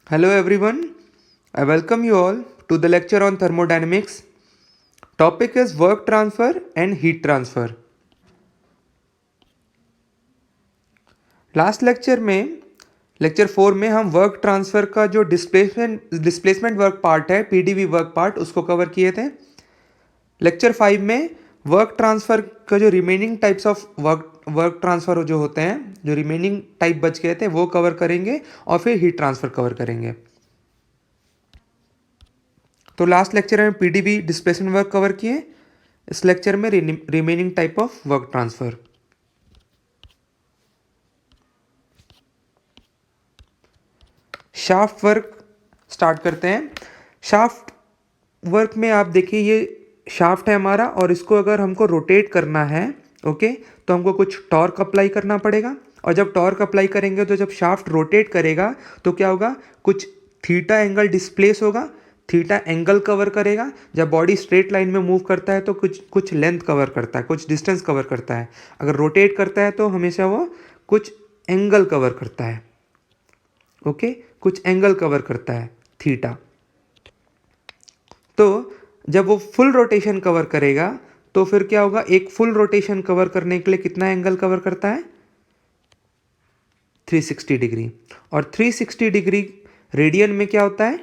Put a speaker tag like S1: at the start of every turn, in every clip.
S1: Hello everyone, I welcome you all to the lecture on thermodynamics. Topic is work transfer and heat transfer. Last lecture में lecture 4 में हम work transfer का जो displacement work part है PDV work part उसको cover किए थे। Lecture 5 में वर्क ट्रांसफ़र का जो remaining types of work transfer जो होते हैं, जो रिमेनिंग टाइप बच गए थे वो कवर करेंगे और फिर हीट ट्रांसफ़र कवर करेंगे। तो लास्ट लेक्चर में पीडीवी डिस्प्लेसमेंट वर्क कवर किए, इस लेक्चर में remaining type of work transfer. Shaft work start करते हैं। शाफ्ट वर्क में आप देखिए ये शाफ्ट है हमारा और इसको अगर हमको रोटेट करना है ओके, तो हमको कुछ टॉर्क अप्लाई करना पड़ेगा और जब टॉर्क अप्लाई करेंगे तो जब शाफ्ट रोटेट करेगा तो क्या होगा, कुछ थीटा एंगल डिस्प्लेस होगा, थीटा एंगल कवर करेगा। जब बॉडी स्ट्रेट लाइन में मूव करता है तो कुछ लेंथ कवर करता है, कुछ डिस्टेंस कवर करता है। अगर रोटेट करता है तो हमेशा वो कुछ एंगल कवर करता है ओके, कुछ एंगल कवर करता है थीटा। तो जब वो फुल रोटेशन कवर करेगा तो फिर क्या होगा, एक फुल रोटेशन कवर करने के लिए कितना एंगल कवर करता है, 360 डिग्री। और 360 डिग्री रेडियन में क्या होता है,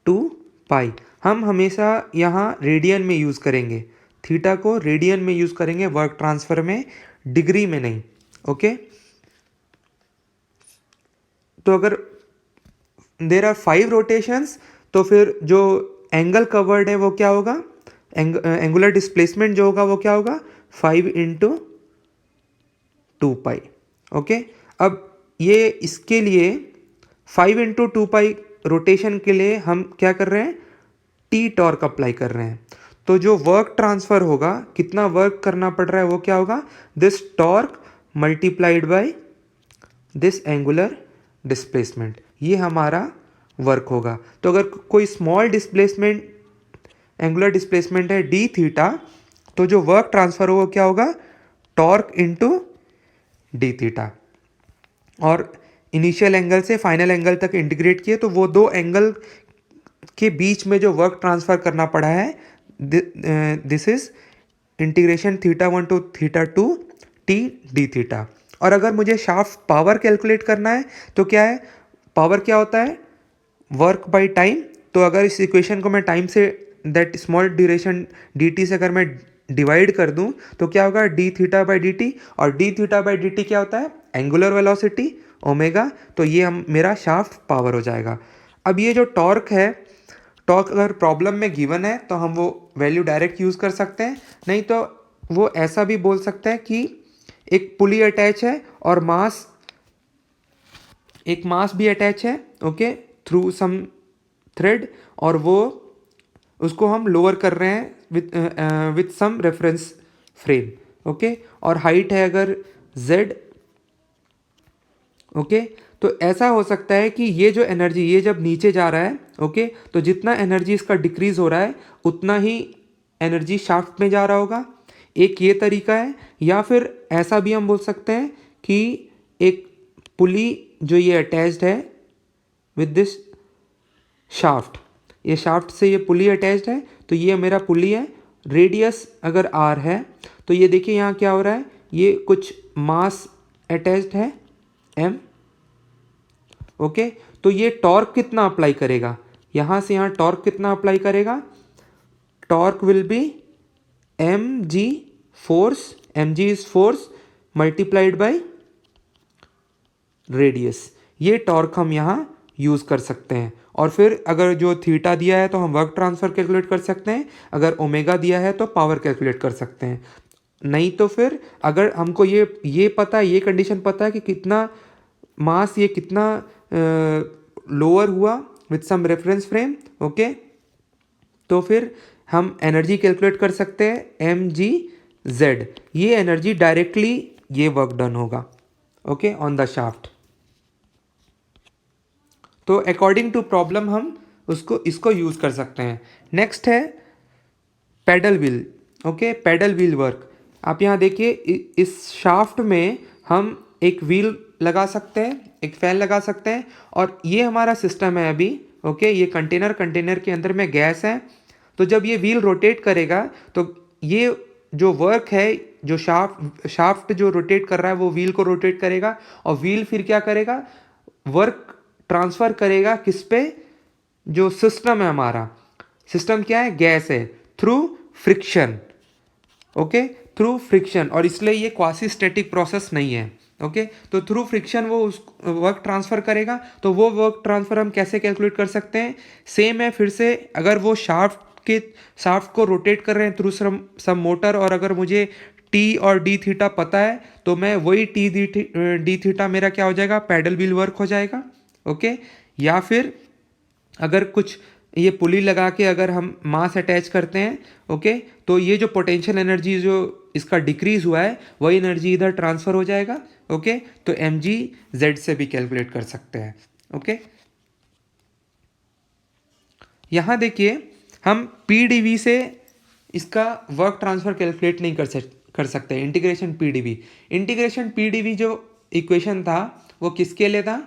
S1: 2 पाई। हम हमेशा यहाँ रेडियन में यूज़ करेंगे, थीटा को रेडियन में यूज़ करेंगे वर्क ट्रांसफ़र में, डिग्री में नहीं ओके। तो अगर देर आर 5 रोटेशंस तो फिर जो एंगल कवर्ड है वो क्या होगा, एंगुलर डिस्प्लेसमेंट जो होगा वो क्या होगा, 5 इंटू 2 पाई ओके। अब ये इसके लिए 5 इंटू 2 पाई रोटेशन के लिए हम क्या कर रहे हैं, टी टॉर्क अप्लाई कर रहे हैं। तो जो वर्क ट्रांसफ़र होगा, कितना वर्क करना पड़ रहा है वो क्या होगा, this torque multiplied by this angular displacement, ये हमारा वर्क होगा। तो अगर कोई स्मॉल डिस्प्लेसमेंट एंगुलर डिस्प्लेसमेंट है डी थीटा, तो जो वर्क ट्रांसफ़र होगा क्या होगा, टॉर्क इनटू डी थीटा। और इनिशियल एंगल से फाइनल एंगल तक इंटीग्रेट किए तो वो दो एंगल के बीच में जो वर्क ट्रांसफ़र करना पड़ा है, this is integration theta 1 to theta 2 T d theta. और अगर मुझे शाफ्ट पावर कैलकुलेट करना है तो क्या है, पावर क्या होता है, वर्क बाय टाइम। तो अगर इस इक्वेशन को मैं टाइम से, that small duration d t से अगर मैं डिवाइड कर दूं तो क्या होगा, d theta by d t. और d theta by d t क्या होता है, एंगुलर वेलोसिटी ओमेगा। तो ये हम मेरा शाफ्ट पावर हो जाएगा। अब ये जो टॉर्क है, टॉर्क अगर प्रॉब्लम में गिवन है तो हम वो वैल्यू डायरेक्ट यूज़ कर सकते हैं, नहीं तो वो ऐसा भी बोल सकते हैं कि एक पुली अटैच है और एक मास भी अटैच है ओके, थ्रू सम थ्रेड, और वो उसको हम लोअर कर रहे हैं with some reference frame okay. और हाइट है अगर z ओके। तो ऐसा हो सकता है कि ये जो एनर्जी, ये जब नीचे जा रहा है ओके, तो जितना एनर्जी इसका डिक्रीज हो रहा है उतना ही एनर्जी शाफ्ट में जा रहा होगा। एक ये तरीका है, या फिर ऐसा भी हम बोल सकते हैं कि एक पुली जो ये अटैच्ड है विद दिस शाफ्ट, ये शाफ्ट से ये पुली अटैच्ड है, तो ये मेरा पुली है, रेडियस अगर आर है तो ये देखिए यहाँ क्या हो रहा है, ये कुछ मास अटैच्ड है एम ओके। तो ये टॉर्क कितना अप्लाई करेगा, यहाँ से यहाँ टॉर्क कितना अप्लाई करेगा, torque will be M G force, M G is force multiplied by radius. ये टॉर्क हम यहाँ यूज़ कर सकते हैं। और फिर अगर जो थीटा दिया है तो हम वर्क ट्रांसफ़र कैलकुलेट कर सकते हैं, अगर ओमेगा दिया है तो पावर कैलकुलेट कर सकते हैं। नहीं तो फिर अगर हमको ये पता है, ये कंडीशन पता है कि कितना मास, ये कितना लोअर हुआ with some reference frame okay, तो फिर हम एनर्जी कैलकुलेट कर सकते हैं एम जी जेड। ये एनर्जी डायरेक्टली ये वर्क डन होगा ओके ऑन द शाफ्ट। तो अकॉर्डिंग टू प्रॉब्लम हम इसको यूज़ कर सकते हैं। नेक्स्ट है paddle wheel okay, paddle wheel work. आप यहाँ देखिए इस शाफ्ट में हम एक व्हील लगा सकते हैं, एक फ़ैन लगा सकते हैं। और ये हमारा सिस्टम है अभी, ओके। ये कंटेनर के अंदर में गैस है। तो जब ये व्हील रोटेट करेगा तो ये जो वर्क है, जो शाफ्ट जो रोटेट कर रहा है वो व्हील को रोटेट करेगा, और व्हील फिर क्या करेगा, वर्क ट्रांसफ़र करेगा किस पे, जो सिस्टम है हमारा। सिस्टम क्या है, गैस है, through friction, okay, through friction. और इसलिए ये क्वासी स्टैटिक प्रोसेस नहीं है, ओके। तो थ्रू फ्रिक्शन वो उस वर्क ट्रांसफ़र करेगा। तो वो वर्क ट्रांसफ़र हम कैसे कैलकुलेट कर सकते हैं, सेम है फिर से। अगर वो शाफ्ट को रोटेट कर रहे हैं थ्रू सम मोटर, और अगर मुझे टी और डी थीटा पता है, तो मैं वही डी थीटा मेरा क्या हो जाएगा, पैडल व्हील वर्क हो जाएगा, ओके। या फिर अगर कुछ ये पुली लगा के अगर हम मास अटैच करते हैं, ओके, तो ये जो पोटेंशियल एनर्जी जो इसका डिक्रीज हुआ है वही एनर्जी इधर ट्रांसफ़र हो जाएगा, ओके। तो mg/z से भी कैलकुलेट कर सकते हैं, ओके। यहाँ देखिए हम pdv से इसका वर्क ट्रांसफ़र कैलकुलेट नहीं कर सकते। इंटीग्रेशन pdv जो इक्वेशन था वो किसके लिए था,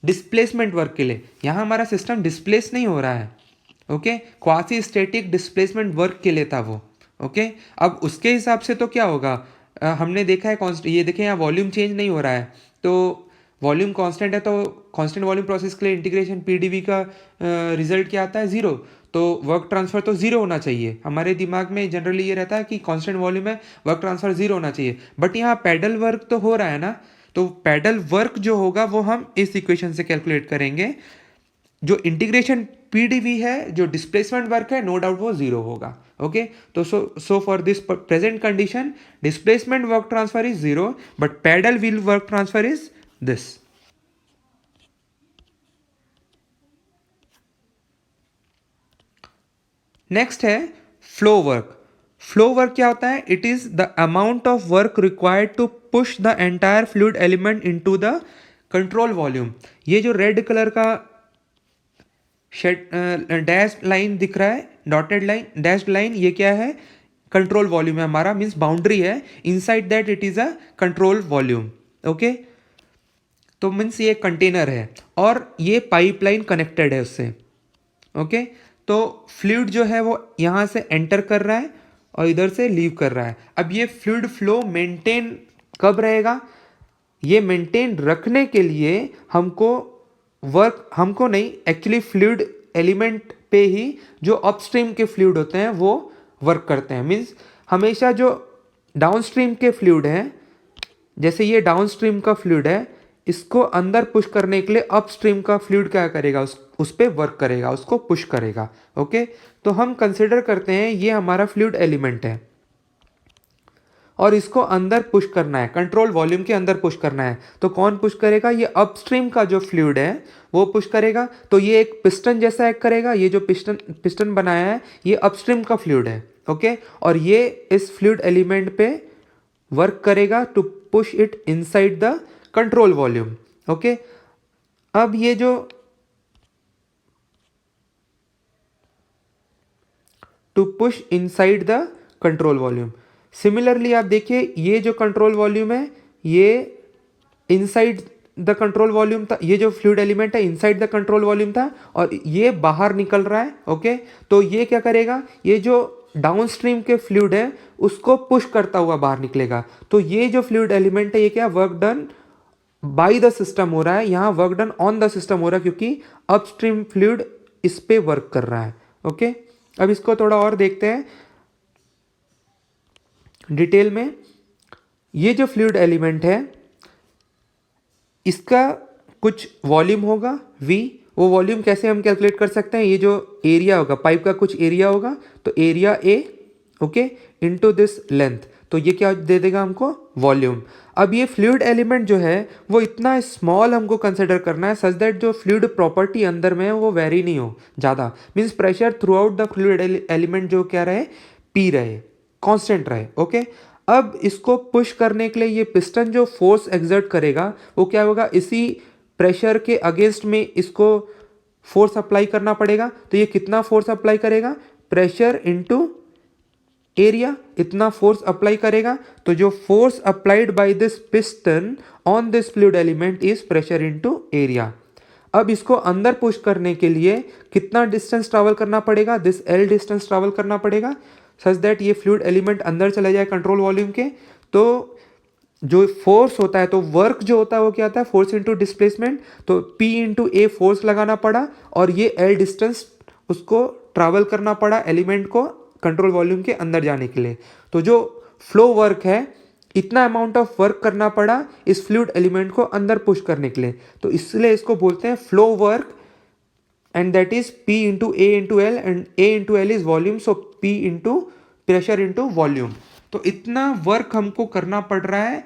S1: डिस्प्लेसमेंट वर्क के लिए। यहाँ हमारा सिस्टम डिस्प्लेस नहीं हो रहा है, okay, quasi static displacement work के लिए था वो, ओके। अब उसके हिसाब से तो क्या होगा, हमने देखा है ये देखें यहाँ वॉल्यूम चेंज नहीं हो रहा है, तो वॉल्यूम कांस्टेंट है, तो कांस्टेंट वॉल्यूम प्रोसेस के लिए इंटीग्रेशन पीडीवी का रिजल्ट क्या आता है, जीरो। तो वर्क ट्रांसफ़र तो जीरो होना चाहिए। हमारे दिमाग में जनरली ये रहता है कि कांस्टेंट वॉल्यूम है, वर्क ट्रांसफ़र जीरो होना चाहिए, बट यहाँ पैडल वर्क तो हो रहा है ना। तो पैडल वर्क जो होगा वो हम इस इक्वेशन से कैलकुलेट करेंगे। जो इंटीग्रेशन पीडीवी है, जो डिस्प्लेसमेंट वर्क है, नो डाउट वो जीरो होगा, ओके। तो so for this present condition displacement work transfer is zero, but paddle wheel work transfer is this. Next है फ्लो वर्क। फ्लो वर्क क्या होता है, it is the amount of work required to push the entire fluid element into the control volume. ये जो red colour का dash line दिख रहा है, डॉटेड लाइन, डैश्ड लाइन, ये क्या है, कंट्रोल वॉल्यूम है हमारा, मीन्स बाउंड्री है। Inside that it is a control volume, okay. तो मीन्स ये कंटेनर है और ये पाइपलाइन कनेक्टेड है उससे, ओके। तो फ्लूइड जो है वो यहाँ से एंटर कर रहा है और इधर से लीव कर रहा है। अब ये फ्लूइड फ्लो मेंटेन कब रहेगा, ये मेंटेन रखने के लिए हमको नहीं, एक्चुअली फ्लूइड एलिमेंट पे ही जो अपस्ट्रीम के फ्लूइड होते हैं वो वर्क करते हैं। मीन्स हमेशा जो डाउनस्ट्रीम के फ्लूइड हैं, जैसे ये डाउनस्ट्रीम का फ्लूइड है, इसको अंदर पुश करने के लिए अपस्ट्रीम का फ्लूइड क्या करेगा, उस पर वर्क करेगा, उसको पुश करेगा, ओके। तो हम कंसिडर करते हैं ये हमारा फ्लूइड एलिमेंट है और इसको अंदर पुश करना है, कंट्रोल वॉल्यूम के अंदर पुश करना है। तो कौन पुश करेगा, ये अपस्ट्रीम का जो फ्लूइड है वो पुश करेगा। तो ये एक पिस्टन जैसा एक्ट करेगा। ये जो पिस्टन बनाया है ये अपस्ट्रीम का फ्लूइड है, ओके। और ये इस फ्लूइड एलिमेंट पे वर्क करेगा to push it inside the control volume, okay. अब ये जो to push inside the control volume, similarly आप देखिए ये जो कंट्रोल वॉल्यूम है ये इनसाइड द कंट्रोल वॉल्यूम था, ये जो फ्लूइड एलिमेंट है इनसाइड द कंट्रोल वॉल्यूम था और ये बाहर निकल रहा है, ओके। तो ये क्या करेगा, ये जो डाउनस्ट्रीम के फ्लूइड है उसको पुश करता हुआ बाहर निकलेगा। तो ये जो फ्लूइड एलिमेंट है ये क्या, work done by the system हो रहा है, यहाँ work done on the system हो रहा है क्योंकि अपस्ट्रीम फ्लूइड इस पे वर्क कर रहा है, ओके। अब इसको थोड़ा और देखते हैं डिटेल में। ये जो फ्लूइड एलिमेंट है इसका कुछ वॉल्यूम होगा v। वो वॉल्यूम कैसे हम कैलकुलेट कर सकते हैं, ये जो एरिया होगा, पाइप का कुछ एरिया होगा, तो area a, okay, into this length. तो ये क्या दे देगा हमको, वॉल्यूम। अब ये फ्लूइड एलिमेंट जो है वो इतना स्मॉल हमको कंसिडर करना है सच दैट जो फ्लूइड प्रॉपर्टी अंदर में है वो वेरी नहीं हो ज़्यादा। Means pressure through out the fluid element जो क्या रहे, पी रहे, कांस्टेंट रहे, ओके। अब इसको पुश करने के लिए ये पिस्टन जो फोर्स एक्सर्ट करेगा वो क्या होगा, इसी प्रेशर के अगेंस्ट में इसको फोर्स अप्लाई करना पड़ेगा। तो ये कितना फोर्स अप्लाई करेगा, प्रेशर इनटू एरिया, इतना फोर्स अप्लाई करेगा, तो जो force applied by this piston on this fluid element is pressure into area. अब इसको अंदर पुश करने के लिए कितना डिस्टेंस ट्रैवल करना पड़ेगा, दिस एल डिस्टेंस ट्रैवल करना पड़ेगा सच दैट ये फ्लूइड एलिमेंट अंदर चला जाए कंट्रोल वॉल्यूम के। तो जो फोर्स होता है, तो वर्क जो होता है वो क्या होता है, फोर्स इनटू डिस्प्लेसमेंट, तो P इंटू ए फोर्स लगाना पड़ा और ये L डिस्टेंस उसको ट्रैवल करना पड़ा एलिमेंट को कंट्रोल वॉल्यूम के अंदर जाने के लिए। तो जो फ्लो वर्क है, इतना अमाउंट ऑफ वर्क करना पड़ा इस फ्लूइड एलिमेंट को अंदर पुश करने के लिए, तो इसलिए इसको बोलते हैं flow work, and that is P into A into L, and A into L is volume, so P into pressure into volume. तो इतना वर्क हमको करना पड़ रहा है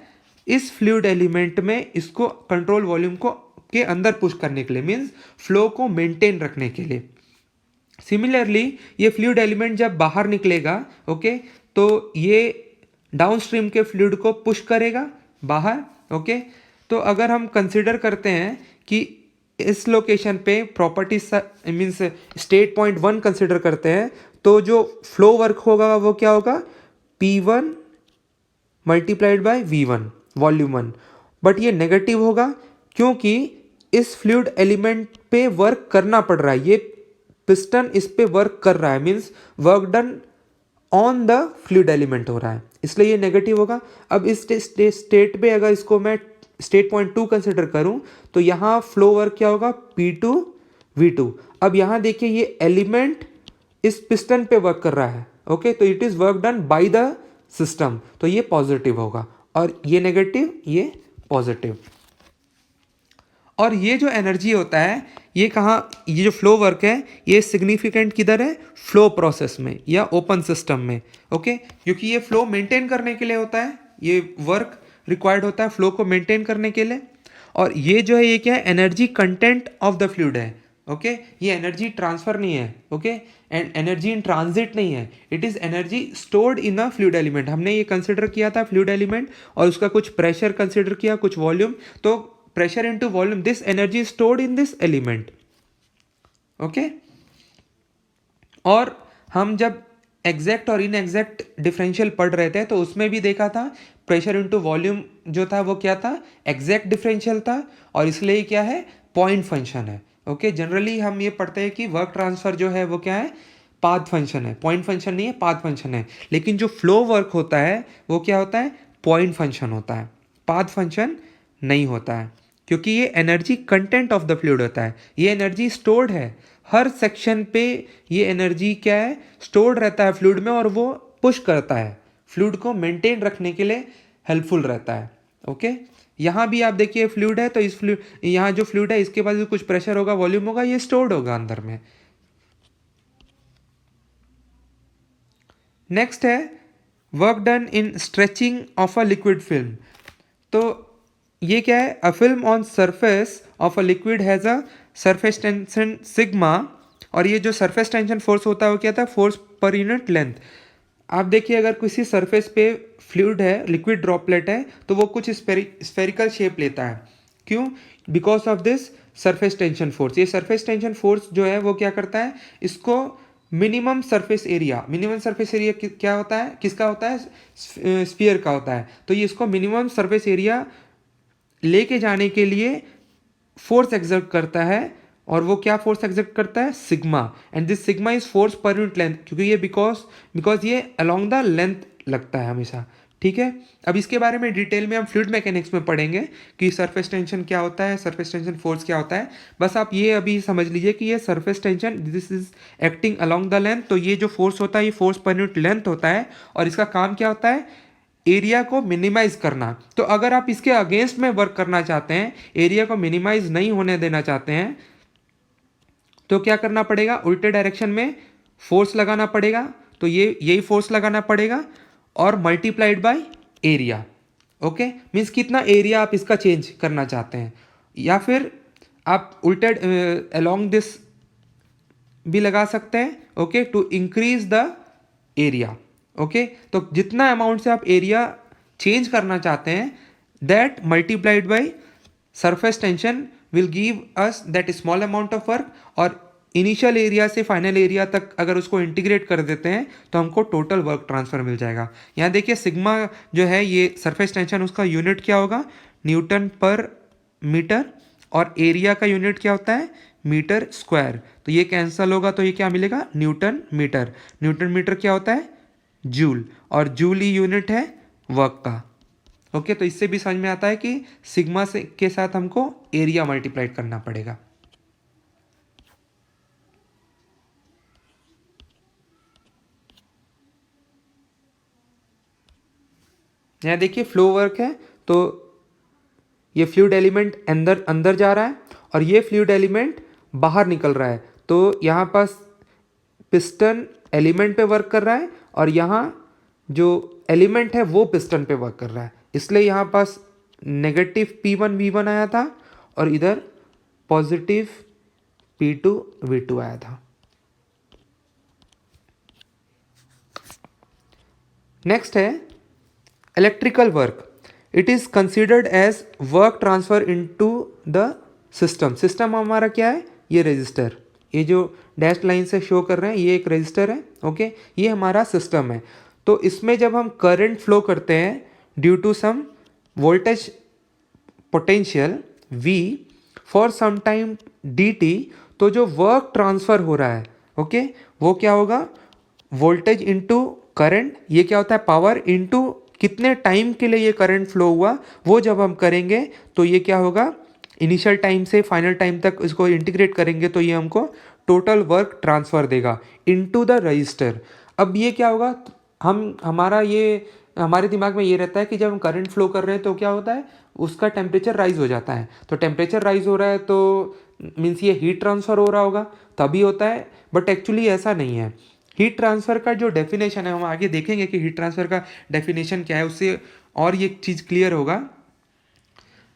S1: इस फ्लूइड एलिमेंट में, इसको कंट्रोल वॉल्यूम को के अंदर पुश करने के लिए, मींस फ्लो को मेंटेन रखने के लिए। सिमिलरली ये फ्लूइड एलिमेंट जब बाहर निकलेगा, ओके, तो ये डाउनस्ट्रीम के फ्लूइड को पुश करेगा बाहर, ओके। तो अगर हम कंसिडर करते हैं कि इस लोकेशन पे properties means state point 1 consider करते हैं, तो जो फ्लो वर्क होगा वो क्या होगा, P1 multiplied by V1 volume 1। But ये नेगेटिव होगा क्योंकि इस फ्लूइड एलिमेंट पे वर्क करना पड़ रहा है, ये पिस्टन इस पे वर्क कर रहा है, means work done on the fluid element हो रहा है, इसलिए ये नेगेटिव होगा। अब इस स्टेट पे अगर इसको मैं स्टेट पॉइंट 2 कंसिडर करूं, तो यहाँ फ्लो वर्क क्या होगा, P2 V2। अब यहाँ देखिए ये एलिमेंट इस पिस्टन पे वर्क कर रहा है, ओके, तो it is work done by the system, तो ये पॉजिटिव होगा, और ये नेगेटिव, ये पॉजिटिव। और ये जो एनर्जी होता है, ये कहाँ, ये जो फ्लो वर्क है, ये सिग्निफिकेंट किधर है, फ्लो प्रोसेस में या ओपन सिस्टम में, ओके, क्योंकि ये फ्लो मेंटेन करने के लिए होता है, ये वर्क रिक्वायर्ड होता है फ्लो को मेंटेन करने के लिए। और ये जो है, ये क्या है, energy content of the fluid है, ओके, ये एनर्जी ट्रांसफर नहीं है, okay, and energy in transit नहीं है, it is energy stored in a fluid element. हमने ये कंसिडर किया था फ्लूइड एलिमेंट, और उसका कुछ प्रेशर कंसिडर किया, कुछ वॉल्यूम, तो pressure into volume, this energy stored in this element, okay. और हम जब एग्जैक्ट और इनएग्जैक्ट डिफरेंशियल पढ़ रहे थे, तो उसमें भी देखा था प्रेशर इनटू वॉल्यूम जो था वो क्या था, एग्जैक्ट डिफरेंशियल था, और इसलिए क्या है, पॉइंट फंक्शन है, ओके। जनरली हम ये पढ़ते हैं कि वर्क ट्रांसफर जो है वो क्या है, पाथ फंक्शन है, पॉइंट फंक्शन नहीं है, पाथ फंक्शन है। लेकिन जो फ्लो वर्क होता है वो क्या होता है, पॉइंट फंक्शन होता है, पाथ फंक्शन नहीं होता है, क्योंकि ये energy content of the fluid होता है, ये एनर्जी स्टोर्ड है हर सेक्शन पे, ये एनर्जी क्या है, स्टोर्ड रहता है फ्लूइड में, और वो पुश करता है फ्लूइड को मेंटेन रखने के लिए, हेल्पफुल रहता है, ओके। यहाँ भी आप देखिए फ्लूइड है, तो इस फ्लूइड, यहाँ जो फ्लूइड है इसके पास कुछ प्रेशर होगा, वॉल्यूम होगा, ये स्टोर्ड होगा अंदर में। नेक्स्ट है work done in stretching of a liquid film. तो ये क्या है, a film on surface of a liquid has a surface tension sigma, और ये जो सरफेस टेंशन फोर्स होता है वो क्या था, फोर्स पर यूनिट लेंथ। आप देखिए अगर किसी सरफेस पे फ्लूइड है, लिक्विड ड्रॉपलेट है, तो वो कुछ स्फेरिकल शेप लेता है, क्यों, because of this surface tension force. ये सरफेस टेंशन फोर्स जो है वो क्या करता है, इसको minimum surface area, minimum surface area क्या होता है, किसका होता है, स्फीयर का होता है, तो ये इसको मिनिमम सरफेस एरिया लेके जाने के लिए फोर्स एक्सर्ट करता है, और वो क्या फोर्स एक्सर्ट करता है, sigma, and this sigma is force per unit length, क्योंकि ये बिकॉज ये अलोंग द लेंथ लगता है हमेशा, ठीक है। अब इसके बारे में डिटेल में हम फ्लूइड मैकेनिक्स में पढ़ेंगे कि सरफेस टेंशन क्या होता है, सरफेस टेंशन फोर्स क्या होता है। बस आप ये अभी समझ लीजिए कि ये surface tension this is acting along the length, तो ये जो फोर्स होता है ये फोर्स पर यूनिट लेंथ होता है, और इसका काम क्या होता है, एरिया को मिनिमाइज करना। तो अगर आप इसके अगेंस्ट में वर्क करना चाहते हैं, एरिया को मिनिमाइज नहीं होने देना चाहते हैं, तो क्या करना पड़ेगा, उल्टे डायरेक्शन में फोर्स लगाना पड़ेगा, तो ये यही फोर्स लगाना पड़ेगा, और multiplied by area, okay. Means कितना एरिया आप इसका चेंज करना चाहते हैं, या फिर आप उल्टे अलोंग दिस भी लगा सकते हैं, okay, to increase the area, okay. तो जितना अमाउंट से आप एरिया चेंज करना चाहते हैं, that multiplied by surface tension will give us that small amount of work, और इनिशियल एरिया से फाइनल एरिया तक अगर उसको इंटीग्रेट कर देते हैं तो हमको टोटल वर्क ट्रांसफ़र मिल जाएगा। यहाँ देखिए सिग्मा जो है ये सरफेस टेंशन, उसका यूनिट क्या होगा, न्यूटन पर मीटर, और एरिया का यूनिट क्या होता है, मीटर स्क्वायर। तो ये कैंसिल होगा तो ये क्या मिलेगा, न्यूटन मीटर। न्यूटन मीटर क्या होता है, जूल, और जूल ही यूनिट है वर्क का। ओके, तो इससे भी समझ में आता है कि सिग्मा से के साथ हमको एरिया मल्टीप्लाई करना पड़ेगा। यहाँ देखिए फ्लो वर्क है, तो ये फ्लूइड एलिमेंट अंदर अंदर जा रहा है और ये फ्लूइड एलिमेंट बाहर निकल रहा है। तो यहाँ पास पिस्टन एलिमेंट पे वर्क कर रहा है और यहाँ जो एलिमेंट है वो पिस्टन पे वर्क कर रहा है, इसलिए यहाँ पास नेगेटिव P1 V1 आया था और इधर पॉजिटिव P2 V2 आया था। नेक्स्ट है electrical work. It is considered as work transfer into the system. System हमारा क्या है, ये रजिस्टर, ये जो डैश लाइन से शो कर रहे हैं ये एक रजिस्टर है। ओके, ये हमारा सिस्टम है। तो इसमें जब हम करंट फ्लो करते हैं due to some voltage potential V for some time dt, तो जो वर्क ट्रांसफ़र हो रहा है, ओके, वो क्या होगा, वोल्टेज इनटू करंट, ये क्या होता है, पावर इनटू कितने टाइम के लिए ये करंट फ्लो हुआ, वो जब हम करेंगे तो ये क्या होगा, इनिशियल टाइम से फाइनल टाइम तक इसको इंटीग्रेट करेंगे तो ये हमको टोटल वर्क ट्रांसफ़र देगा इनटू द रजिस्टर। अब ये क्या होगा, हमारे दिमाग में ये रहता है कि जब हम करंट फ्लो कर रहे हैं तो क्या होता है, उसका टेम्परेचर राइज हो जाता है। तो टेम्परेचर राइज हो रहा है तो मीन्स ये हीट ट्रांसफ़र हो रहा होगा, तभी होता है। बट एक्चुअली ऐसा नहीं है। हीट ट्रांसफ़र का जो डेफिनेशन है, हम आगे देखेंगे कि हीट ट्रांसफ़र का डेफिनेशन क्या है, उससे और ये चीज़ क्लियर होगा।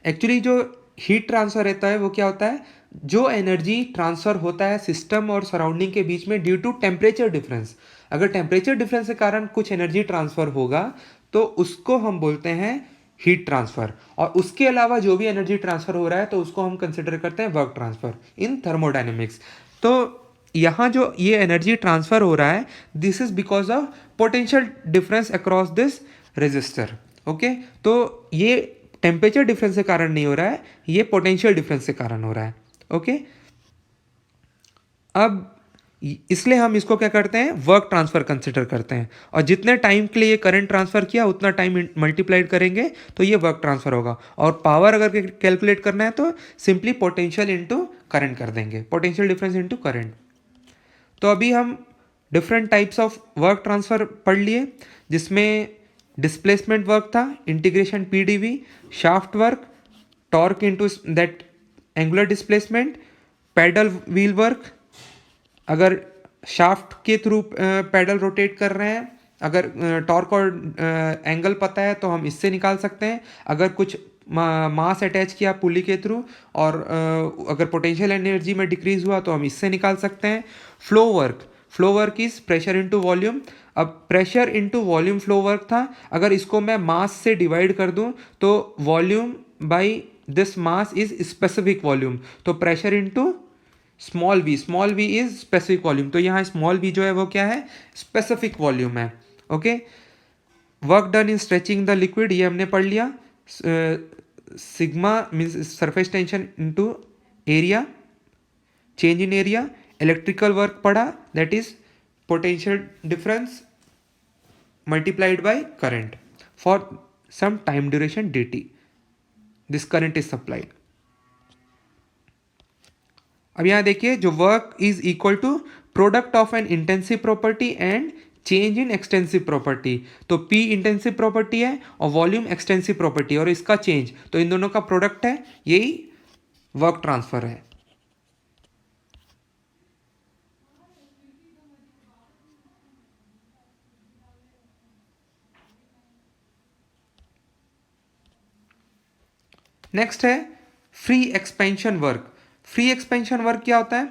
S1: एक्चुअली जो हीट ट्रांसफ़र रहता है वो क्या होता है, जो एनर्जी ट्रांसफ़र होता है सिस्टम और सराउंडिंग के बीच में ड्यू टू टेम्परेचर डिफरेंस। अगर टेम्परेचर डिफरेंस के कारण कुछ एनर्जी ट्रांसफ़र होगा तो उसको हम बोलते हैं हीट ट्रांसफ़र, और उसके अलावा जो भी एनर्जी ट्रांसफ़र हो रहा है तो उसको हम कंसिडर करते हैं वर्क ट्रांसफ़र इन थर्मोडायनेमिक्स। तो यहाँ जो ये एनर्जी ट्रांसफ़र हो रहा है, this is because of potential difference across this resistor. Okay, तो ये टेम्परेचर डिफरेंस के कारण नहीं हो रहा है, ये पोटेंशियल डिफरेंस के कारण हो रहा है। ओके, अब इसलिए हम इसको क्या करते हैं, वर्क ट्रांसफ़र कंसिडर करते हैं, और जितने टाइम के लिए ये करंट ट्रांसफ़र किया उतना टाइम मल्टीप्लाइड करेंगे तो ये वर्क ट्रांसफ़र होगा। और पावर अगर कैलकुलेट करना है तो सिंपली पोटेंशियल इनटू करंट कर देंगे, पोटेंशियल डिफरेंस इनटू करंट। तो अभी हम different types of work transfer पढ़ लिए, जिसमें डिस्प्लेसमेंट वर्क था, integration PdV, shaft work, torque into that angular displacement, paddle wheel work, अगर शाफ्ट के थ्रू पैडल रोटेट कर रहे हैं, अगर टॉर्क और एंगल पता है तो हम इससे निकाल सकते हैं। अगर कुछ मास अटैच किया पुली के थ्रू और अगर पोटेंशियल एनर्जी में डिक्रीज हुआ तो हम इससे निकाल सकते हैं। Flow work is pressure into volume. अब pressure into volume flow work था, अगर इसको मैं मास से डिवाइड कर दूं तो volume by this mass is specific volume, तो pressure into small v is specific volume, तो यहाँ स्मॉल v जो है वो क्या है, स्पेसिफिक वॉल्यूम है। Okay, work done in stretching the liquid, ये हमने पढ़ लिया। Sigma means surface tension into area, change in area. Electrical work पढ़ा, that is potential difference multiplied by current for some time duration dt, this current is supplied. अब यहाँ देखिए, जो work is equal to product of an intensive property and change in extensive property. तो P intensive property है और volume extensive property, और इसका change, तो इन दोनों का प्रोडक्ट है, यही वर्क ट्रांसफर है। नेक्स्ट है free expansion work. Free expansion work क्या होता है,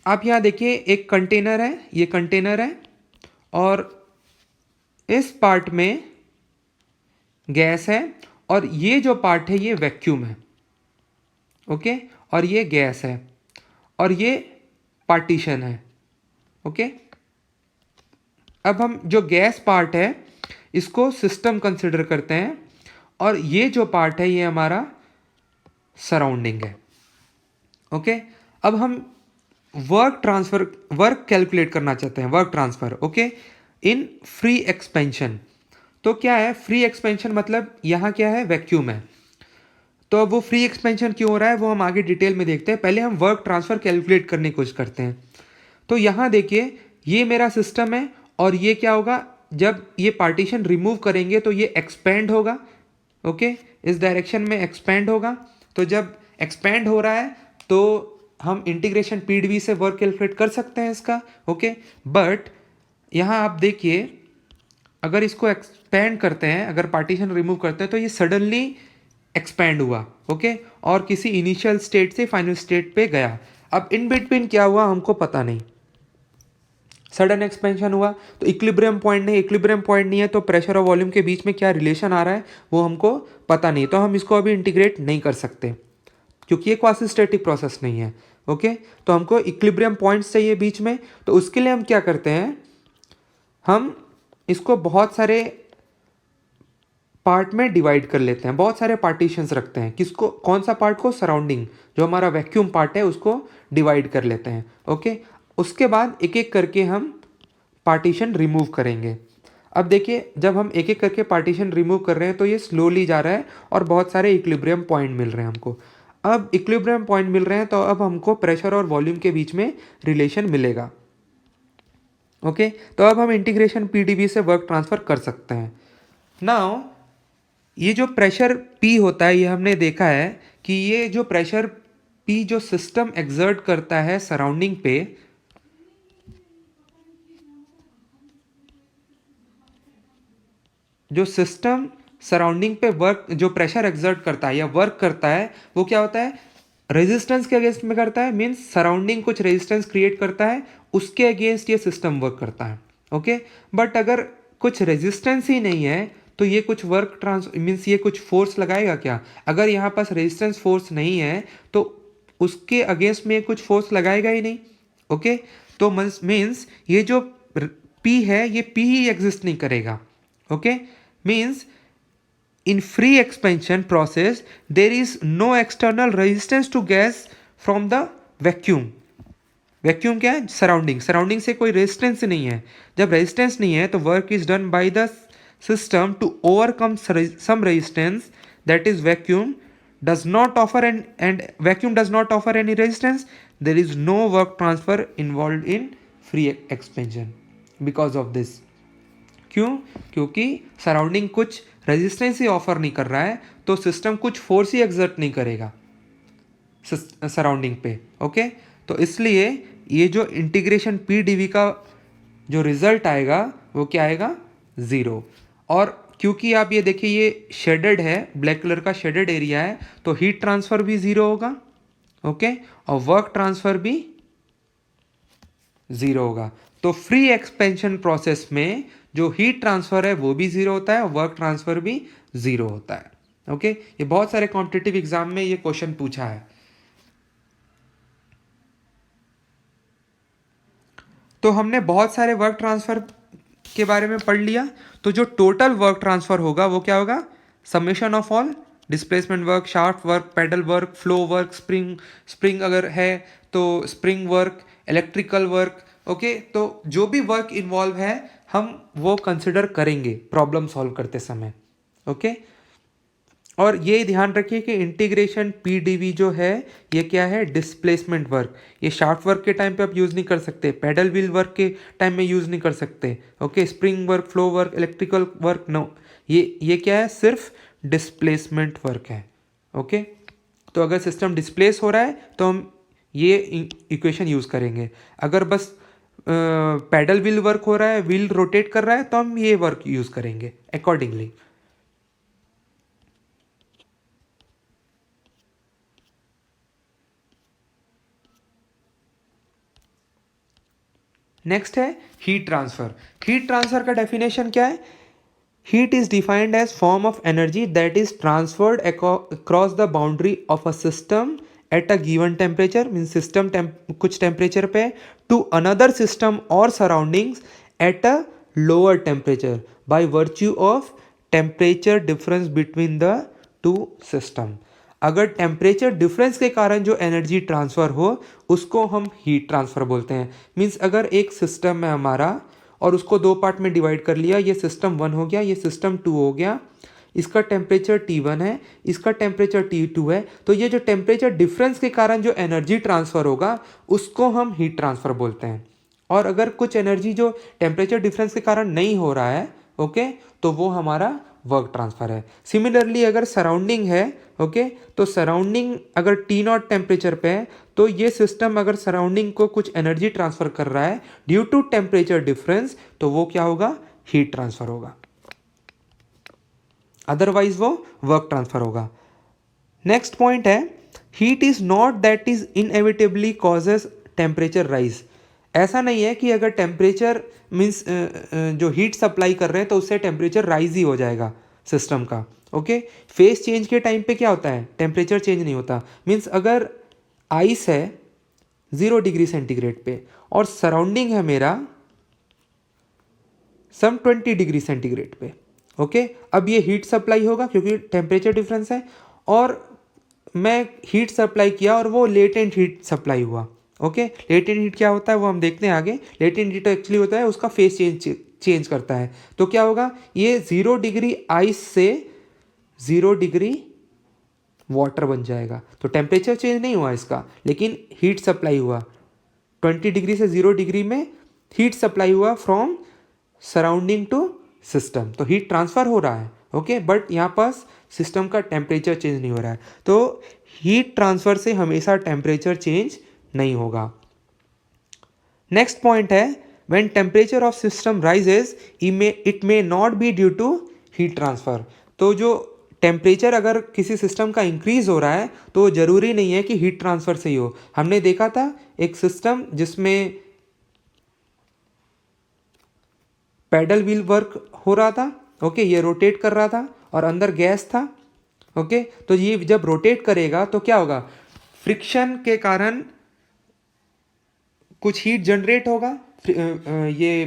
S1: आप यहाँ देखिए एक कंटेनर है, ये कंटेनर है और इस पार्ट में गैस है और ये जो पार्ट है ये वैक्यूम है। ओके, और ये गैस है और ये पार्टीशन है। ओके, अब हम जो गैस पार्ट है इसको सिस्टम कंसिडर करते हैं, और ये जो पार्ट है ये हमारा सराउंडिंग है। ओके, अब हम वर्क कैलकुलेट करना चाहते हैं, work transfer. Okay, in free expansion. तो क्या है फ्री एक्सपेंशन, मतलब यहाँ क्या है, वैक्यूम है। तो अब वो फ्री एक्सपेंशन क्यों हो रहा है वो हम आगे डिटेल में देखते हैं। पहले हम वर्क ट्रांसफर कैलकुलेट करने की कोशिश करते हैं। तो यहाँ देखिए ये मेरा सिस्टम है, और ये क्या होगा, जब ये पार्टीशन रिमूव करेंगे तो ये एक्सपेंड होगा। ओके, इस डायरेक्शन में एक्सपेंड होगा। तो जब एक्सपेंड हो रहा है तो हम इंटीग्रेशन पीडीवी से वर्क कैलकुलेट कर सकते हैं इसका। ओके, बट यहाँ आप देखिए अगर इसको एक्सपेंड करते हैं, अगर पार्टीशन रिमूव करते हैं तो ये सडनली एक्सपेंड हुआ। ओके, और किसी इनिशियल स्टेट से फाइनल स्टेट पे गया। अब इन बिटवीन क्या हुआ हमको पता नहीं, सडन एक्सपेंशन हुआ तो इक्विलिब्रियम पॉइंट नहीं, इक्विलिब्रियम पॉइंट नहीं है तो प्रेशर और वॉल्यूम के बीच में क्या रिलेशन आ रहा है वो हमको पता नहीं, तो हम इसको अभी इंटीग्रेट नहीं कर सकते क्योंकि ये क्वासी स्टैटिक प्रोसेस नहीं है। ओके, तो हमको इक्विलिब्रियम पॉइंट्स चाहिए बीच में। तो उसके लिए हम क्या करते हैं, हम इसको बहुत सारे पार्ट में डिवाइड कर लेते हैं, बहुत सारे पार्टीशंस रखते हैं। किसको, कौन सा पार्ट को, सराउंडिंग जो हमारा वैक्यूम पार्ट है उसको डिवाइड कर लेते हैं। ओके, उसके बाद एक एक करके हम पार्टीशन रिमूव करेंगे। अब देखिए जब हम एक एक करके पार्टीशन रिमूव कर रहे हैं तो ये स्लोली जा रहा है और बहुत सारे इक्विलिब्रियम पॉइंट मिल रहे हैं हमको। अब इक्विलिब्रियम पॉइंट मिल रहे हैं तो अब हमको प्रेशर और वॉल्यूम के बीच में रिलेशन मिलेगा। ओके, तो अब हम इंटीग्रेशन पीडीवी से वर्क ट्रांसफर कर सकते हैं। नाउ ये जो प्रेशर पी होता है, ये हमने देखा है कि ये जो प्रेशर पी जो सिस्टम एक्सर्ट करता है सराउंडिंग पे, जो सिस्टम सराउंडिंग पे वर्क, जो प्रेशर एक्सर्ट करता है या वर्क करता है वो क्या होता है, रेजिस्टेंस के अगेंस्ट में करता है। मीन्स सराउंडिंग कुछ रेजिस्टेंस क्रिएट करता है, उसके अगेंस्ट ये सिस्टम वर्क करता है। ओके, बट अगर कुछ रेजिस्टेंस ही नहीं है तो ये कुछ वर्क मीन्स ये कुछ फोर्स लगाएगा क्या, अगर यहाँ पास रेजिस्टेंस फोर्स नहीं है तो उसके अगेंस्ट में कुछ फोर्स लगाएगा ही नहीं। ओके, तो मीन्स ये जो पी है ये पी ही एग्जिस्ट नहीं करेगा। Okay, means in free expansion process there is no external resistance to gas from the vacuum। Vacuum क्या है, सराउंडिंग, सराउंडिंग से कोई रेजिस्टेंस नहीं है। जब रेजिस्टेंस नहीं है तो work is done by the system to overcome some resistance, that is vacuum does not offer and vacuum does not offer any resistance, there is no work transfer involved in free expansion because of this। क्यों, क्योंकि surrounding कुछ resistance ही offer नहीं कर रहा है तो system कुछ force ही exert नहीं करेगा सराउंडिंग पे। ओके, तो इसलिए ये जो इंटीग्रेशन पीडीवी का जो रिजल्ट आएगा वो क्या आएगा, ज़ीरो। और क्योंकि आप ये देखिए ये शेडेड है, ब्लैक कलर का शेडेड एरिया है, तो हीट ट्रांसफर भी ज़ीरो होगा। ओके, और वर्क ट्रांसफर भी ज़ीरो होगा। तो फ्री एक्सपेंशन प्रोसेस में जो हीट ट्रांसफर है वो भी ज़ीरो होता है और वर्क ट्रांसफर भी ज़ीरो होता है। ओके, ये बहुत सारे कॉम्पिटिटिव एग्जाम में ये क्वेश्चन पूछा है। तो हमने बहुत सारे वर्क ट्रांसफर के बारे में पढ़ लिया। तो जो टोटल वर्क ट्रांसफर होगा वो क्या होगा, summation of all displacement work, shaft work, pedal work, flow work, spring अगर है तो spring work, electrical work. Okay, तो जो भी वर्क इन्वॉल्व है हम वो कंसिडर करेंगे प्रॉब्लम सॉल्व करते समय। ओके, और ये ध्यान रखिए कि इंटीग्रेशन पीडीवी जो है ये क्या है, डिस्प्लेसमेंट वर्क। ये शाफ्ट वर्क के टाइम पे आप यूज़ नहीं कर सकते, पेडल व्हील वर्क के टाइम में यूज़ नहीं कर सकते। Okay, spring work, flow work, electrical work, no, ये क्या है, सिर्फ डिस्प्लेसमेंट वर्क है। ओके, तो अगर सिस्टम डिस्प्लेस हो रहा है तो हम ये इक्वेशन यूज़ करेंगे। अगर बस पैडल व्हील वर्क हो रहा है, व्हील रोटेट कर रहा है, तो हम ये वर्क यूज़ करेंगे अकॉर्डिंगली। नेक्स्ट है हीट ट्रांसफर। हीट ट्रांसफर का डेफिनेशन क्या है, heat is defined as form of energy that is transferred across the boundary of a system at a given temperature means system कुछ temperature पे to another system और surroundings at a lower temperature by virtue of temperature difference between the two system. अगर temperature difference के कारण जो energy transfer हो उसको हम हीट ट्रांसफ़र बोलते हैं। मीन्स अगर एक सिस्टम है हमारा और उसको दो पार्ट में डिवाइड कर लिया, ये सिस्टम 1 हो गया, ये सिस्टम 2 हो गया, इसका टेम्परेचर T1 है, इसका टेम्परेचर T2 है, तो ये जो टेम्परेचर डिफरेंस के कारण जो एनर्जी ट्रांसफ़र होगा उसको हम हीट ट्रांसफ़र बोलते हैं। और अगर कुछ एनर्जी जो टेम्परेचर डिफरेंस के कारण नहीं हो रहा है, ओके, तो वो हमारा वर्क ट्रांसफ़र है। सिमिलरली अगर सराउंडिंग है, ओके, तो सराउंडिंग अगर T0 टेम्परेचर पे है तो ये सिस्टम अगर सराउंडिंग को कुछ एनर्जी ट्रांसफ़र कर रहा है ड्यू टू टेम्परेचर डिफरेंस, तो वो क्या होगा, हीट ट्रांसफ़र होगा, अदरवाइज वो वर्क ट्रांसफ़र होगा। नेक्स्ट पॉइंट है, heat is not that is inevitably causes temperature rise. ऐसा नहीं है कि अगर टेम्परेचर मीन्स जो हीट सप्लाई कर रहे हैं तो उससे टेम्परेचर राइज ही हो जाएगा सिस्टम का। ओके, फेस चेंज के टाइम पे क्या होता है, टेम्परेचर चेंज नहीं होता। मीन्स अगर आइस है 0 डिग्री सेंटीग्रेड पे और सराउंडिंग है मेरा सम 20 डिग्री सेंटीग्रेड पे, ओके, अब ये हीट सप्लाई होगा क्योंकि टेम्परेचर डिफरेंस है, और मैं हीट सप्लाई किया और वो लेटेंट हीट सप्लाई हुआ। ओके, लेटेंट हीट क्या होता है वो हम देखते हैं आगे। लेटेंट हीट एक्चुअली होता है उसका फेस चेंज करता है। तो क्या होगा, ये 0 डिग्री आइस से 0 डिग्री वाटर बन जाएगा। तो टेम्परेचर चेंज नहीं हुआ इसका, लेकिन हीट सप्लाई हुआ। 20 डिग्री से 0 डिग्री में हीट सप्लाई हुआ फ्रॉम सराउंडिंग टू सिस्टम, तो हीट ट्रांसफ़र हो रहा है। ओके, बट यहाँ पास सिस्टम का टेम्परेचर चेंज नहीं हो रहा है। तो हीट ट्रांसफ़र से हमेशा टेम्परेचर चेंज नहीं होगा। नेक्स्ट पॉइंट है, when temperature of system rises it may not be due to heat transfer. तो जो टेम्परेचर अगर किसी सिस्टम का इंक्रीज हो रहा है तो ज़रूरी नहीं है कि हीट ट्रांसफ़र से ही हो। हमने देखा था एक सिस्टम जिसमें पैडल व्हील वर्क हो रहा था, ओके, ये रोटेट कर रहा था और अंदर गैस था। ओके, तो ये जब रोटेट करेगा तो क्या होगा, फ्रिक्शन के कारण कुछ हीट जनरेट होगा। ये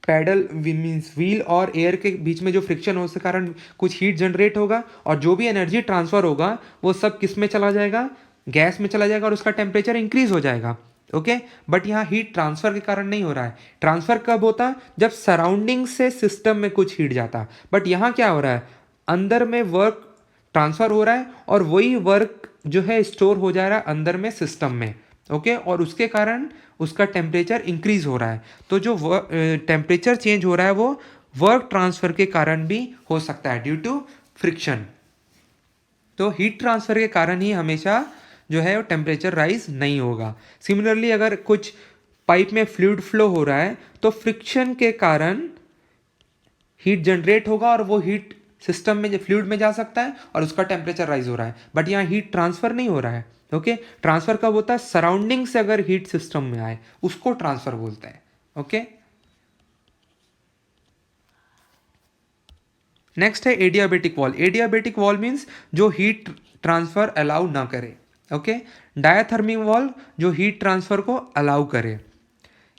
S1: पैडल मीन्स व्हील और एयर के बीच में जो फ्रिक्शन हो उसके कारण कुछ हीट जनरेट होगा, और जो भी एनर्जी ट्रांसफ़र होगा वो सब किस में चला जाएगा, गैस में चला जाएगा, और उसका टेम्परेचर इंक्रीज हो जाएगा। ओके, बट यहाँ हीट ट्रांसफ़र के कारण नहीं हो रहा है। ट्रांसफ़र कब होता, जब सराउंडिंग से सिस्टम में कुछ हीट जाता। बट यहाँ क्या हो रहा है, अंदर में वर्क ट्रांसफ़र हो रहा है और वही वर्क जो है स्टोर हो जा रहा है अंदर में सिस्टम में। ओके, और उसके कारण उसका टेम्परेचर इंक्रीज हो रहा है। तो जो टेम्परेचर चेंज हो रहा है वो वर्क ट्रांसफ़र के कारण भी हो सकता है ड्यू टू फ्रिक्शन। तो हीट ट्रांसफ़र के कारण ही हमेशा जो है वो टेम्परेचर राइज नहीं होगा। सिमिलरली अगर कुछ पाइप में फ्लूइड फ्लो हो रहा है तो फ्रिक्शन के कारण हीट जनरेट होगा और वो हीट सिस्टम में फ्लूइड में जा सकता है और उसका टेम्परेचर राइज हो रहा है। बट यहाँ हीट ट्रांसफ़र नहीं हो रहा है। ओके, ट्रांसफ़र कब होता है, सराउंडिंग से अगर हीट सिस्टम में आए उसको ट्रांसफ़र बोलते हैं। ओके, नेक्स्ट है adiabatic wall. Adiabatic wall means जो हीट ट्रांसफ़र अलाउ ना करे। ओके, डायाथर्मिक वॉल जो हीट ट्रांसफ़र को अलाउ करे।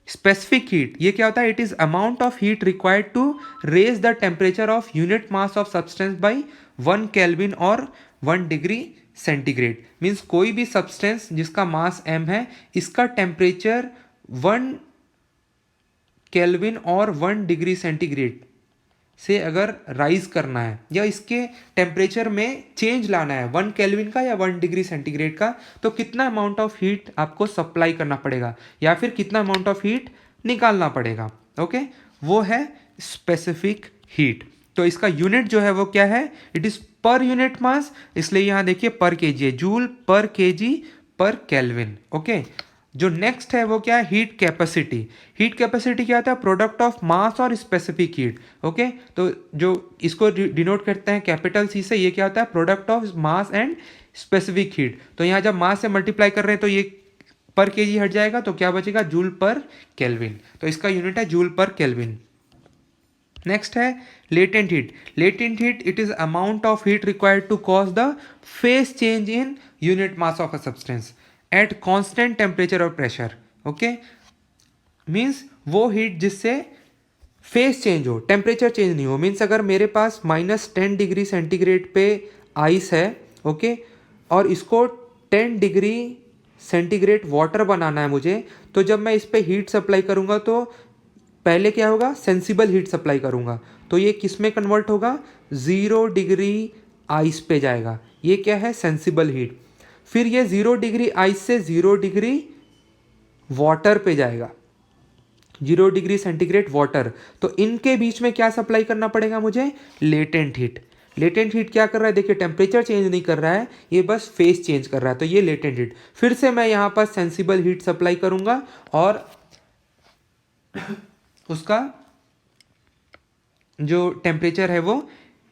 S1: स्पेसिफिक हीट, ये क्या होता है, it is amount of heat required to raise the temperature of unit mass of substance by 1 kelvin और 1 डिग्री सेंटीग्रेड। मीन्स कोई भी सब्सटेंस जिसका मास m है इसका टेम्परेचर 1 केल्विन और 1 डिग्री सेंटीग्रेड से अगर राइज करना है या इसके टेम्परेचर में चेंज लाना है 1 केल्विन का या 1 डिग्री सेंटीग्रेड का, तो कितना अमाउंट ऑफ हीट आपको सप्लाई करना पड़ेगा या फिर कितना अमाउंट ऑफ हीट निकालना पड़ेगा। ओके, वो है स्पेसिफिक हीट। तो इसका यूनिट जो है वो क्या है, it is per unit mass, इसलिए यहाँ देखिए पर केजी है, जूल पर केजी पर केल्विन। ओके, जो नेक्स्ट है वो क्या है, हीट कैपेसिटी। हीट कैपेसिटी क्या होता है, प्रोडक्ट ऑफ मास और स्पेसिफिक हीट। ओके, तो जो इसको डिनोट करते हैं कैपिटल सी से, ये क्या होता है, product of mass and specific heat. तो यहाँ जब मास से मल्टीप्लाई कर रहे हैं तो ये पर केजी हट जाएगा, तो क्या बचेगा, जूल पर केल्विन। तो इसका यूनिट है जूल पर केल्विन। नेक्स्ट है latent heat. Latent heat, it is amount of heat required to cause the phase change in unit mass of a substance at constant temperature or pressure. Okay, means वो heat जिससे face change हो, temperature change नहीं हो. Means अगर मेरे पास -10 degree centigrade पे ice है, okay, और इसको 10 डिग्री सेंटीग्रेड वाटर बनाना है मुझे, तो जब मैं इस पर हीट सप्लाई करूँगा तो पहले क्या होगा, सेंसिबल हीट सप्लाई करूँगा, तो ये किस में कन्वर्ट होगा, 0 डिग्री आइस पे जाएगा. ये क्या है, सेंसिबल हीट. फिर ये 0 डिग्री आइस से 0 डिग्री वाटर पे जाएगा, 0 डिग्री सेंटीग्रेड वाटर. तो इनके बीच में क्या सप्लाई करना पड़ेगा मुझे, लेटेंट हीट. लेटेंट हीट क्या कर रहा है, देखिए टेम्परेचर चेंज नहीं कर रहा है, ये बस फेस चेंज कर रहा है, तो ये लेटेंट हीट. फिर से मैं यहाँ पर सेंसिबल हीट सप्लाई करूँगा और उसका जो टेम्परेचर है वो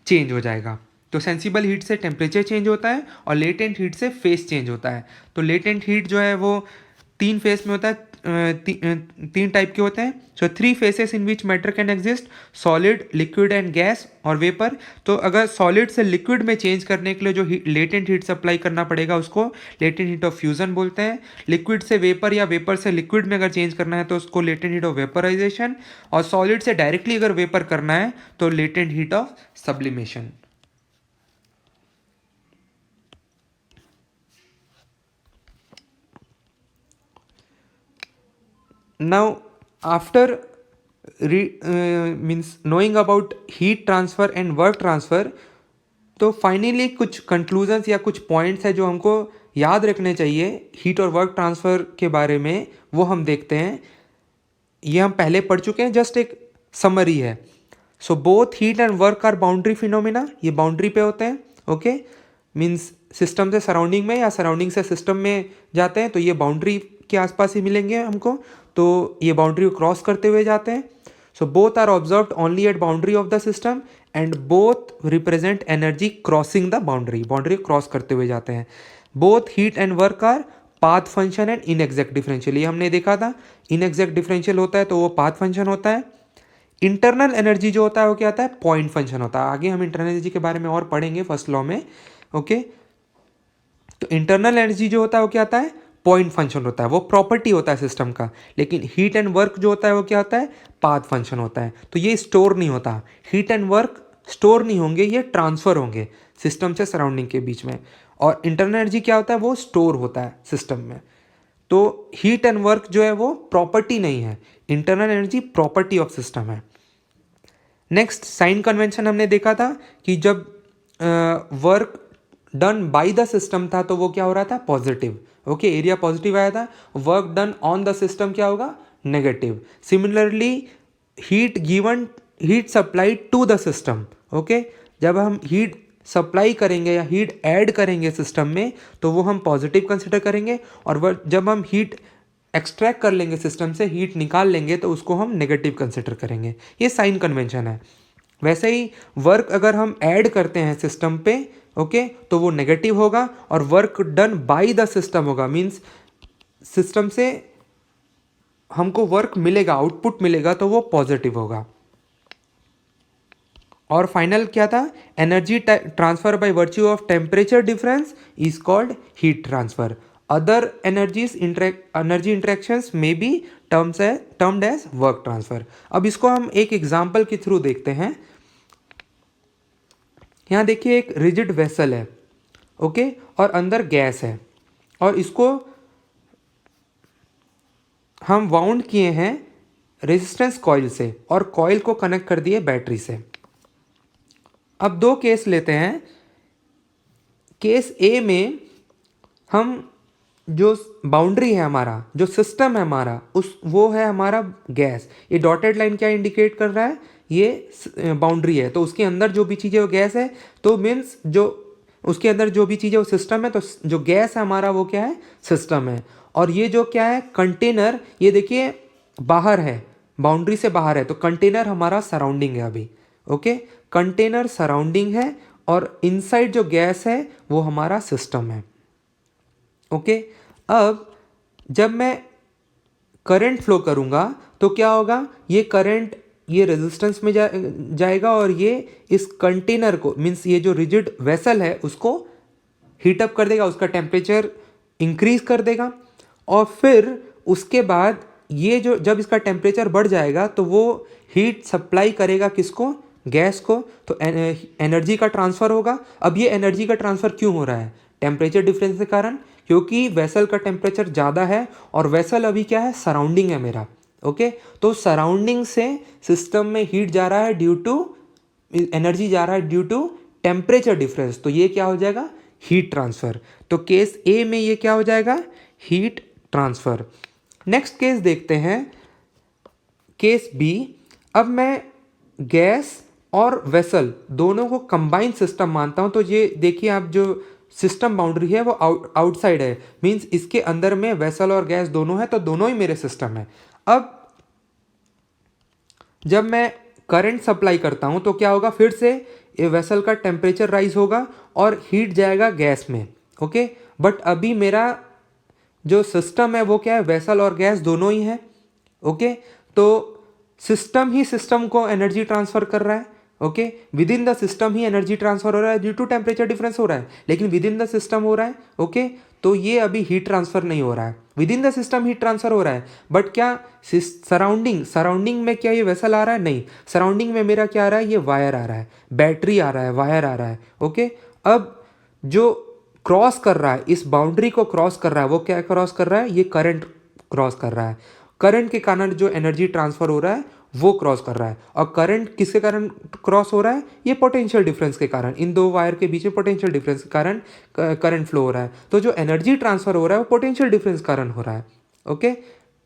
S1: चेंज हो जाएगा. तो सेंसिबल हीट से टेम्परेचर चेंज होता है और लेटेंट हीट से फेस चेंज होता है. तो लेटेंट हीट जो है वो 3 फेस में होता है, 3 टाइप के होते हैं. सो 3 faces in which matter can exist, solid, liquid and gas और वेपर. तो अगर सॉलिड से लिक्विड में चेंज करने के लिए जो लेटेंट हीट सप्लाई करना पड़ेगा उसको लेटेंट हीट ऑफ फ्यूजन बोलते हैं. लिक्विड से वेपर या वेपर से लिक्विड में अगर चेंज करना है तो उसको लेटेंट हीट ऑफ वेपराइजेशन, और सॉलिड से डायरेक्टली अगर वेपर करना है तो latent heat of sublimation. Now, after means knowing about heat transfer and work transfer, तो फाइनली कुछ कंक्लूजन्स या कुछ पॉइंट्स है जो हमको याद रखने चाहिए हीट और वर्क ट्रांसफ़र के बारे में, वो हम देखते हैं. ये हम पहले पढ़ चुके हैं, जस्ट एक समरी है. So both heat and work are boundary phenomena, ये बाउंड्री पे होते हैं. ओके, मीन्स सिस्टम से सराउंडिंग में या सराउंडिंग से सिस्टम में जाते हैं तो ये बाउंड्री के आसपास ही मिलेंगे हमको, तो ये बाउंड्री को क्रॉस करते हुए जाते हैं. So both are observed only at boundary of the system and both represent energy crossing the boundary, boundary cross करते हुए जाते हैं. Both heat and work are path function and inexact differential, ये हमने देखा था. इनएग्जैक्ट डिफरेंशियल होता है तो वो पाथ फंक्शन होता है. इंटरनल एनर्जी जो होता है वो क्या होता है, पॉइंट फंक्शन होता है. आगे हम इंटरनल एनर्जी के बारे में और पढ़ेंगे फर्स्ट लॉ में. ओके, तो इंटरनल एनर्जी जो होता है वो क्या होता है, पॉइंट फंक्शन होता है, वो प्रॉपर्टी होता है सिस्टम का. लेकिन हीट एंड वर्क जो होता है वो क्या होता है, पाथ फंक्शन होता है. तो ये स्टोर नहीं होता, हीट एंड वर्क स्टोर नहीं होंगे, ये ट्रांसफर होंगे सिस्टम से सराउंडिंग के बीच में. और इंटरनल एनर्जी क्या होता है, वो स्टोर होता है सिस्टम में. तो हीट एंड वर्क जो है वो प्रॉपर्टी नहीं है, internal energy property of system है. नेक्स्ट, साइन कन्वेंशन हमने देखा था कि जब work done by the system था तो वो क्या हो रहा था, पॉजिटिव. ओके, एरिया पॉजिटिव आया था. Work done on the system क्या होगा, negative. Similarly heat given, heat supplied to the system. Okay, जब हम हीट सप्लाई करेंगे या हीट ऐड करेंगे सिस्टम में तो वो हम पॉजिटिव कंसिडर करेंगे, और जब हम हीट एक्सट्रैक्ट कर लेंगे सिस्टम से, हीट निकाल लेंगे तो उसको हम नेगेटिव कंसिडर करेंगे. ये साइन कन्वेंशन है. वैसे ही वर्क अगर हम ऐड करते हैं सिस्टम पे, ओके, तो वो नेगेटिव होगा, और work done by the system होगा, मीन्स सिस्टम से हमको वर्क मिलेगा, आउटपुट मिलेगा, तो वो पॉजिटिव होगा. और फाइनल क्या था, energy transfer by virtue of temperature difference is called heat transfer. Other energy interactions में be termed as work transfer. अब इसको हम एक एग्जाम्पल के थ्रू देखते हैं. यहाँ देखिए एक रिजिड वेसल है, ओके, और अंदर गैस है, और इसको हम वाउंड किए हैं रेजिस्टेंस कॉइल से, और कॉइल को कनेक्ट कर दिए बैटरी से. अब दो केस लेते हैं. केस ए में हम जो बाउंड्री है हमारा, जो सिस्टम है हमारा, वो है हमारा गैस. ये डॉटेड लाइन क्या इंडिकेट कर रहा है, ये बाउंड्री है, तो उसके अंदर जो भी चीज़ है वो गैस है. तो मीन्स जो उसके अंदर जो भी चीज़ है वो सिस्टम है, तो जो गैस है हमारा वो क्या है, सिस्टम है. और ये जो क्या है, कंटेनर, ये देखिए बाहर है, बाउंड्री से बाहर है, तो कंटेनर हमारा सराउंडिंग है अभी. ओके, कंटेनर सराउंडिंग है, और इनसाइड जो गैस है वो हमारा सिस्टम है. ओके, अब जब मैं करंट फ्लो करूँगा तो क्या होगा, ये करंट ये रेजिस्टेंस में जाएगा, और ये इस कंटेनर को, मीन्स ये जो रिजिड वेसल है उसको हीटअप कर देगा, उसका टेम्परेचर इंक्रीज कर देगा, और फिर उसके बाद ये जो जब इसका टेम्परेचर बढ़ जाएगा तो वो हीट सप्लाई करेगा किसको, गैस को, तो एनर्जी का ट्रांसफ़र होगा। अब ये एनर्जी का ट्रांसफ़र क्यों हो रहा है, टेम्परेचर डिफरेंस के कारण, क्योंकि वेसल का टेम्परेचर ज़्यादा है और वेसल अभी क्या है, सराउंडिंग है मेरा। ओके, तो सराउंडिंग से सिस्टम में हीट जा रहा है ड्यू टू, एनर्जी जा रहा है ड्यू टू टेम्परेचर डिफरेंस, तो ये क्या हो जाएगा, हीट ट्रांसफ़र। तो केस ए में ये क्या हो जाएगा, हीट ट्रांसफ़र। नेक्स्ट केस देखते हैं, केस बी। अब मैं गैस और वेसल दोनों को कंबाइंड सिस्टम मानता हूं, तो ये देखिए आप जो सिस्टम बाउंड्री है वो आउटसाइड है, मींस इसके अंदर में वेसल और गैस दोनों है, तो दोनों ही मेरे सिस्टम है। अब जब मैं करंट सप्लाई करता हूं तो क्या होगा, फिर से ये वेसल का टेम्परेचर राइज होगा और हीट जाएगा गैस में। ओके, बट अभी मेरा जो सिस्टम है वो क्या है, वेसल और गैस दोनों ही है। ओके, तो सिस्टम ही सिस्टम को एनर्जी ट्रांसफर कर रहा है। Okay, with in the system he energy transfer हो रहा है, ड्यू टू टेम्परेचर डिफरेंस हो रहा है, लेकिन विद इन द सिस्टम हो रहा है। ओके, तो ये अभी हीट ट्रांसफर नहीं हो रहा है, with in the system heat transfer हो रहा है, बट क्या सराउंडिंग में क्या ये वेसल आ रहा है, नहीं, सराउंडिंग में मेरा क्या आ रहा है, ये वायर आ रहा है, बैटरी आ रहा है, वायर आ रहा है। ओके, अब जो क्रॉस कर रहा है, इस बाउंड्री को क्रॉस कर रहा है, वो क्या क्रॉस कर रहा है, ये करंट क्रॉस कर रहा है। करंट के कारण जो एनर्जी ट्रांसफर हो रहा है वो क्रॉस कर रहा है, और करंट किसके कारण क्रॉस हो रहा है, ये पोटेंशियल डिफरेंस के कारण, इन दो वायर के बीच में पोटेंशियल डिफरेंस के कारण करंट फ्लो हो रहा है। तो जो एनर्जी ट्रांसफर हो रहा है वो पोटेंशियल डिफरेंस कारण हो रहा है। ओके,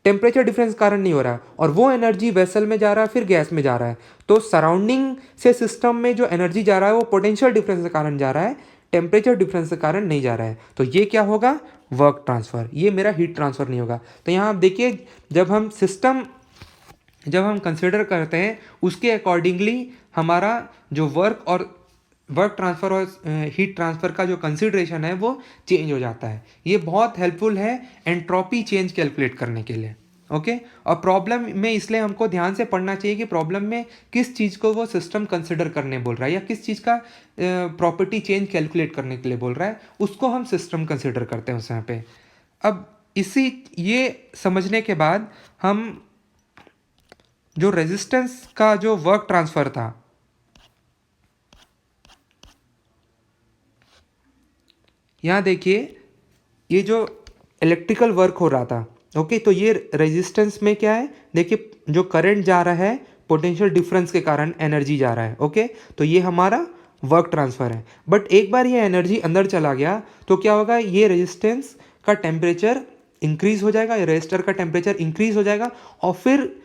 S1: टेम्परेचर डिफरेंस कारण नहीं हो रहा है, और वो एनर्जी वेसल में जा रहा है, फिर गैस में जा रहा है। तो सराउंडिंग से सिस्टम में जो एनर्जी जा रहा है वो पोटेंशियल डिफरेंस के कारण जा रहा है, टेम्परेचर डिफरेंस के कारण नहीं जा रहा है। तो ये क्या होगा, वर्क ट्रांसफर, ये मेरा हीट ट्रांसफर नहीं होगा। तो यहाँ आप देखिए, जब हम कंसिडर करते हैं उसके अकॉर्डिंगली हमारा जो वर्क ट्रांसफ़र और हीट ट्रांसफ़र का जो कंसिडरेशन है वो चेंज हो जाता है। ये बहुत हेल्पफुल है एंट्रोपी चेंज कैलकुलेट करने के लिए। ओके, और प्रॉब्लम में इसलिए हमको ध्यान से पढ़ना चाहिए कि प्रॉब्लम में किस चीज़ को वो सिस्टम कंसिडर करने बोल रहा है, या किस चीज़ का प्रॉपर्टी चेंज कैलकुलेट करने के लिए बोल रहा है, उसको हम सिस्टम कंसिडर करते हैं उस समय पे। अब ये समझने के बाद हम जो रेजिस्टेंस का जो वर्क ट्रांसफ़र था, यहाँ देखिए ये जो इलेक्ट्रिकल वर्क हो रहा था, ओके, तो ये रेजिस्टेंस में क्या है, देखिए जो करंट जा रहा है पोटेंशियल डिफरेंस के कारण एनर्जी जा रहा है। ओके, तो ये हमारा वर्क ट्रांसफ़र है, बट एक बार ये एनर्जी अंदर चला गया तो क्या होगा, ये रेजिस्टेंस का टेम्परेचर इंक्रीज हो जाएगा, ये रेजिस्टर का टेम्परेचर इंक्रीज हो जाएगा, और फिर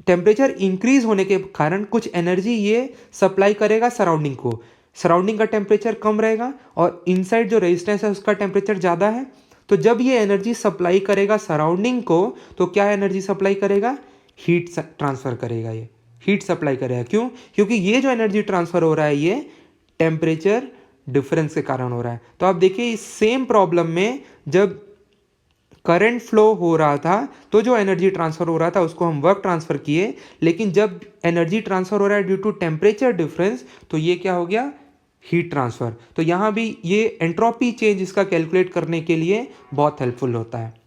S1: टेम्परेचर इंक्रीज होने के कारण कुछ एनर्जी ये सप्लाई करेगा सराउंडिंग को, सराउंडिंग का टेम्परेचर कम रहेगा और इनसाइड जो रेजिस्टेंस है उसका टेम्परेचर ज़्यादा है। तो जब ये एनर्जी सप्लाई करेगा सराउंडिंग को, तो क्या एनर्जी सप्लाई करेगा, हीट ट्रांसफ़र करेगा, ये हीट सप्लाई करेगा। क्यों, क्योंकि ये जो एनर्जी ट्रांसफ़र हो रहा है ये टेम्परेचर डिफरेंस के कारण हो रहा है। तो आप देखिए इस सेम प्रॉब्लम में जब करंट फ्लो हो रहा था तो जो एनर्जी ट्रांसफर हो रहा था उसको हम वर्क ट्रांसफर किए, लेकिन जब एनर्जी ट्रांसफर हो रहा है ड्यू टू टेम्परेचर डिफरेंस, तो ये क्या हो गया, हीट ट्रांसफर। तो यहाँ भी ये एंट्रोपी चेंज इसका कैलकुलेट करने के लिए बहुत हेल्पफुल होता है।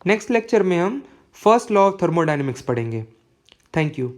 S1: नेक्स्ट लेक्चर में हम फर्स्ट लॉ ऑफ थर्मोडायनेमिक्स पढ़ेंगे। Thank you.